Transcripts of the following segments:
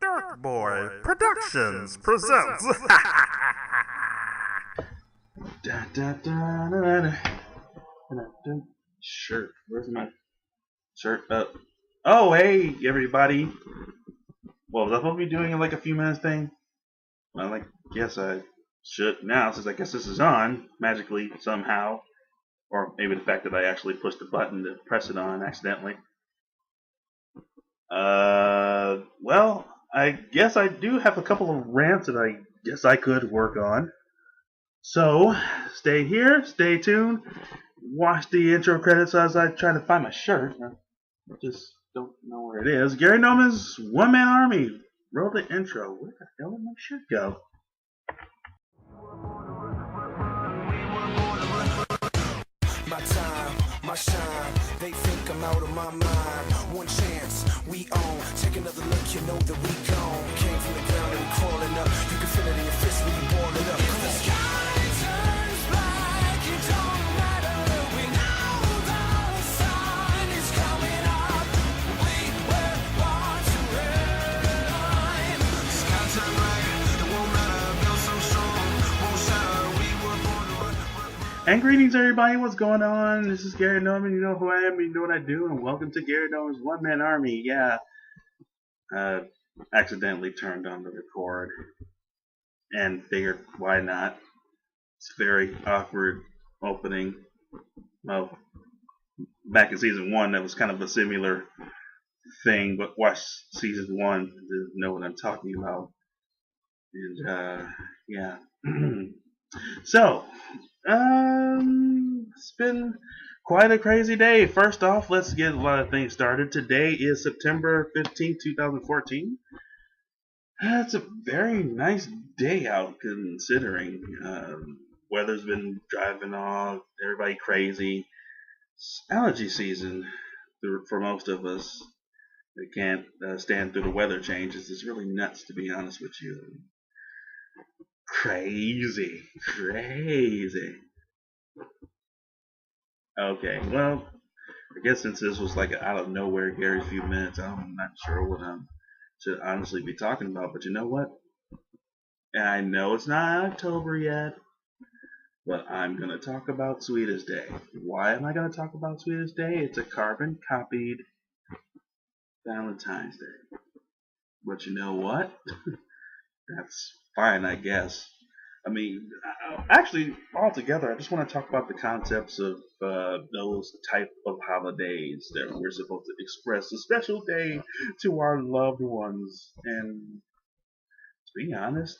Dark Boy Productions presents. Da, da, da, da, da, da. Shirt. Where's my shirt? Oh, hey, everybody. Well, was I supposed to be doing like a few minutes thing? Well, guess I should now, since I guess this is on magically somehow, or maybe the fact that I actually pushed the button to press it on accidentally. Well, I guess I do have a couple of rants that I guess I could work on. So, stay here, stay tuned, watch the intro credits as I try to find my shirt. I just don't know where it is. Gary Noman's One Man Army wrote the intro. Where the hell did my shirt go? My time, my shine, they think I'm out of my mind. One chance, we own. Take another look, you know that we gone. Came from the ground and we crawling up. You can feel it in your fist when you ball it up. If the sky turns black, it don't matter. We know the sun is coming up. We were born to run. Sky turn black, it won't matter. Built so strong, won't shatter. We were born to run. And greetings, everybody. What's going on? This is Gary Noman. You know who I am. You know what I do. And welcome to Gary Noman's One Man Army. Yeah. Accidentally turned on the record and figured why not. It's a very awkward opening. Well, back in season 1, that was kind of a similar thing, but watch season 1 to know what I'm talking about. And yeah. So, it's been quite a crazy day. First off, let's get a lot of things started. Today is September 15th, 2014. It's a very nice day out considering. Weather's been driving off everybody crazy. It's allergy season for most of us. They can't stand through the weather changes. It's really nuts, to be honest with you. Crazy. Okay, well, I guess since this was like an out of nowhere Gary few minutes, I'm not sure what I should honestly be talking about, but you know what? And I know it's not October yet, but I'm going to talk about Sweetest Day. Why am I going to talk about Sweetest Day? It's a carbon copied Valentine's Day. But you know what? That's fine, I guess. I mean, actually, altogether, I just want to talk about the concepts of those type of holidays that we're supposed to express a special day to our loved ones. And to be honest,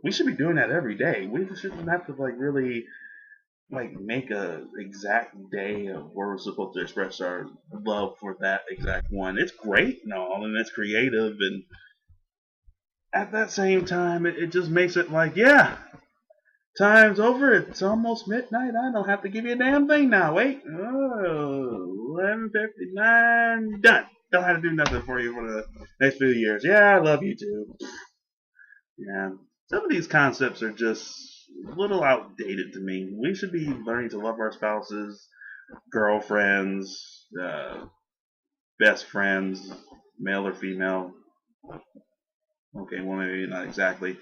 we should be doing that every day. We shouldn't have to really make a exact day of where we're supposed to express our love for that exact one. It's great and all, and it's creative, and at that same time, it just makes it yeah, time's over. It's almost midnight. I don't have to give you a damn thing now. Wait. Oh, 11:59. Done. Don't have to do nothing for you for the next few years. Yeah, I love you too. Yeah. Some of these concepts are just a little outdated to me. We should be learning to love our spouses, girlfriends, best friends, male or female. Okay, well, maybe not exactly.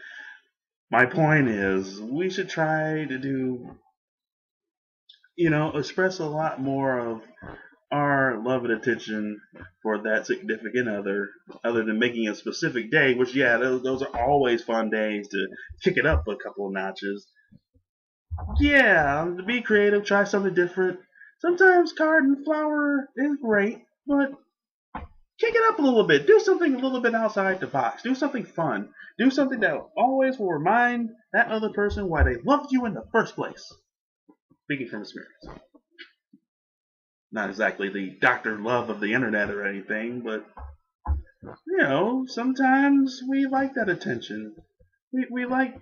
My point is, we should try to do, express a lot more of our love and attention for that significant other than making a specific day, which, yeah, those are always fun days to kick it up a couple of notches. Yeah, to be creative, try something different. Sometimes card and flower is great, but kick it up a little bit. Do something a little bit outside the box. Do something fun. Do something that always will remind that other person why they loved you in the first place. Speaking from experience. Not exactly the Dr. Love of the internet or anything, but, sometimes we like that attention. We like,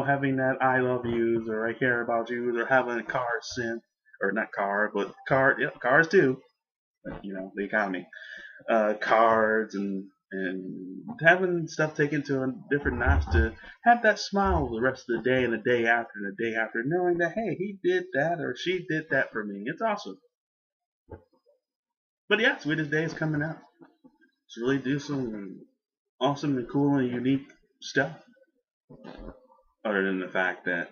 having that I love yous or I care about yous or having a card sent. Or not card, but cars too. The economy. Cards and having stuff taken to a different notch to have that smile the rest of the day and the day after and the day after, knowing that, hey, he did that or she did that for me. It's awesome. But yeah, Sweetest Day is coming up. to really do some awesome and cool and unique stuff. Other than the fact that,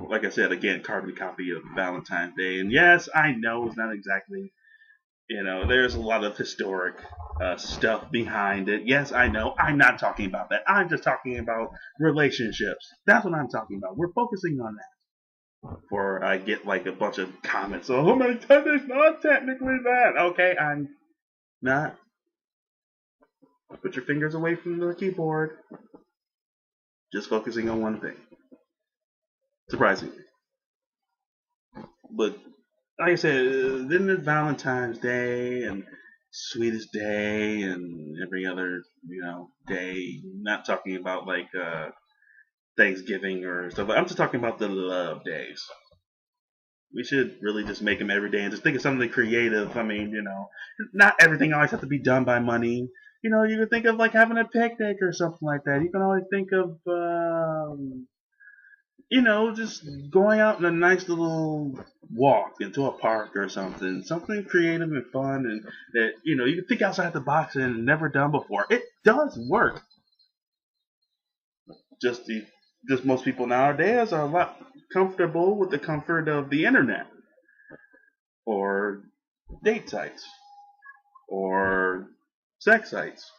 like I said, again, carbon copy of Valentine's Day. And yes, I know it's not exactly, there's a lot of historic stuff behind it. Yes, I know. I'm not talking about that. I'm just talking about relationships. That's what I'm talking about. We're focusing on that. Before I get like a bunch of comments, oh my god, it's not technically that. Okay, I'm not. Put your fingers away from the keyboard. Just focusing on one thing. Surprisingly. But like I said, then there's Valentine's Day and Sweetest Day and every other, day. Not talking about like Thanksgiving or stuff. I'm just talking about the love days. We should really just make them every day and just think of something creative. I mean, not everything always has to be done by money. You can think of like having a picnic or something like that. You can always think of, just going out on a nice little walk into a park or something. Something creative and fun and that, you can think outside the box and never done before. It does work. Just most people nowadays are a lot comfortable with the comfort of the internet or date sites or sex sites.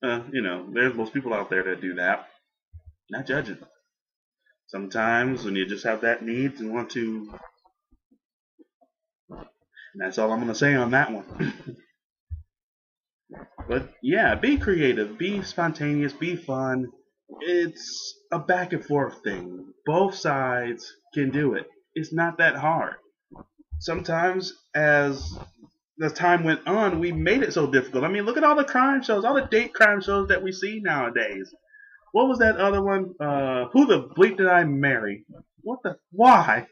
There's most people out there that do that. Not judging. Sometimes when you just have that need and want to, and that's all I'm going to say on that one. But yeah, be creative, be spontaneous, be fun. It's a back and forth thing. Both sides can do it. It's not that hard. Sometimes as the time went on, we made it so difficult. I mean, look at all the crime shows, all the date crime shows that we see nowadays. What was that other one? Who the bleep did I marry? Why?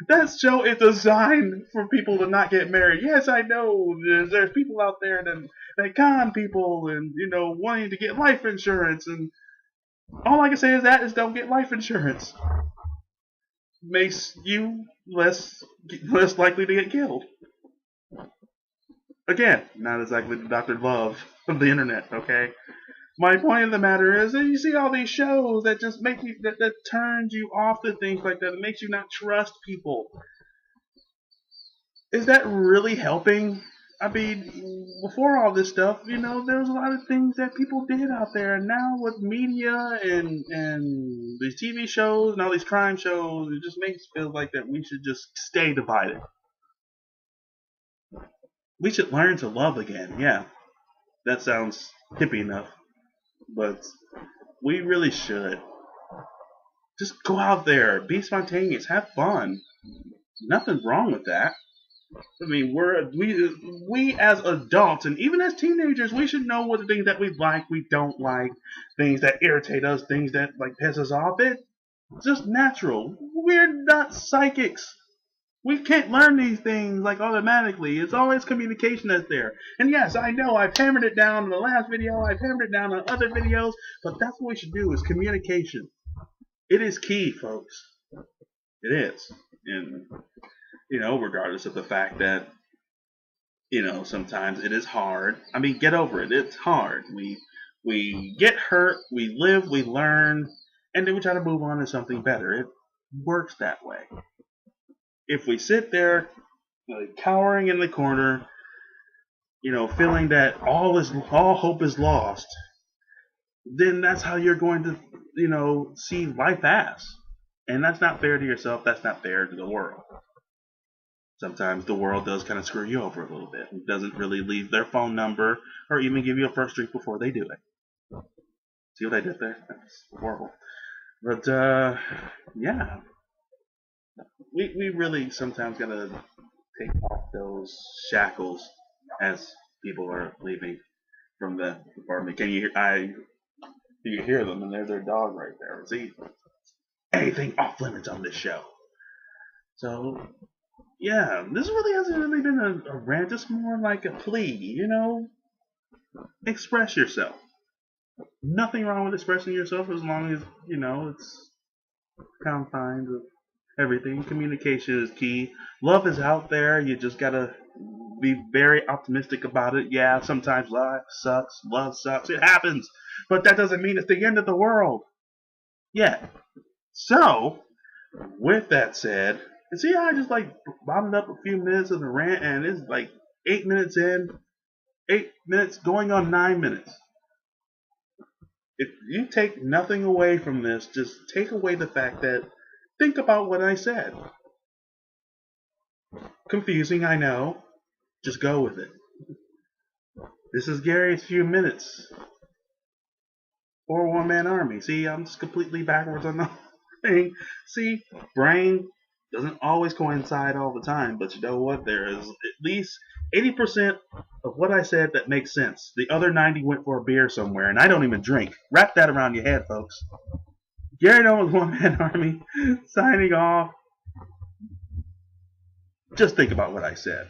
That show is designed for people to not get married. Yes, I know there's people out there that con people and, wanting to get life insurance. And all I can say is don't get life insurance. Makes you less likely to get killed. Again, not exactly the Dr. Love of the internet, okay? My point of the matter is that you see all these shows that just make you, that turns you off to things like that. It makes you not trust people. Is that really helping? I mean, before all this stuff, there was a lot of things that people did out there. And now with media and these TV shows and all these crime shows, it just makes it feel like that we should just stay divided. We should learn to love again. Yeah, that sounds hippie enough. But we really should. Just go out there, be spontaneous, have fun. Nothing wrong with that. I mean, we as adults and even as teenagers, we should know what the things that we like, we don't like, things that irritate us, things that like piss us off. It's just natural. We're not psychics. We can't learn these things like automatically. It's always communication that's there. And yes, I know I've hammered it down in the last video, I've hammered it down on other videos, but that's what we should do is communication. It is key, folks. It is. And, regardless of the fact that, sometimes it is hard. I mean, get over it. It's hard. We get hurt, we live, we learn, and then we try to move on to something better. It works that way. If we sit there cowering in the corner, feeling that all hope is lost, then that's how you're going to, see life as. And that's not fair to yourself. That's not fair to the world. Sometimes the world does kind of screw you over a little bit. It doesn't really leave their phone number or even give you a first drink before they do it. See what I did there? That's horrible. But, yeah. We really sometimes gotta take off those shackles as people are leaving from the apartment. Can you hear them? And there's their dog right there. See, anything off limits on this show. So yeah, this really hasn't really been a rant. It's more like a plea. Express yourself. Nothing wrong with expressing yourself as long as it's confines of everything. Communication is key. Love is out there. You just gotta be very optimistic about it. Yeah, sometimes life sucks, love sucks, it happens. But that doesn't mean it's the end of the world. Yeah. So, with that said, and see how I just like bottomed up a few minutes of the rant, and it's like 8 minutes in, 8 minutes going on 9 minutes. If you take nothing away from this, just take away the fact that think about what I said. Confusing, I know. Just go with it. This is Gary's few minutes. Or one-man army. See, I'm just completely backwards on the whole thing. See, brain doesn't always coincide all the time, but you know what? There is at least 80% of what I said that makes sense. The other 90 went for a beer somewhere, and I don't even drink. Wrap that around your head, folks. Gary Nolan's One-Man Army, signing off. Just think about what I said.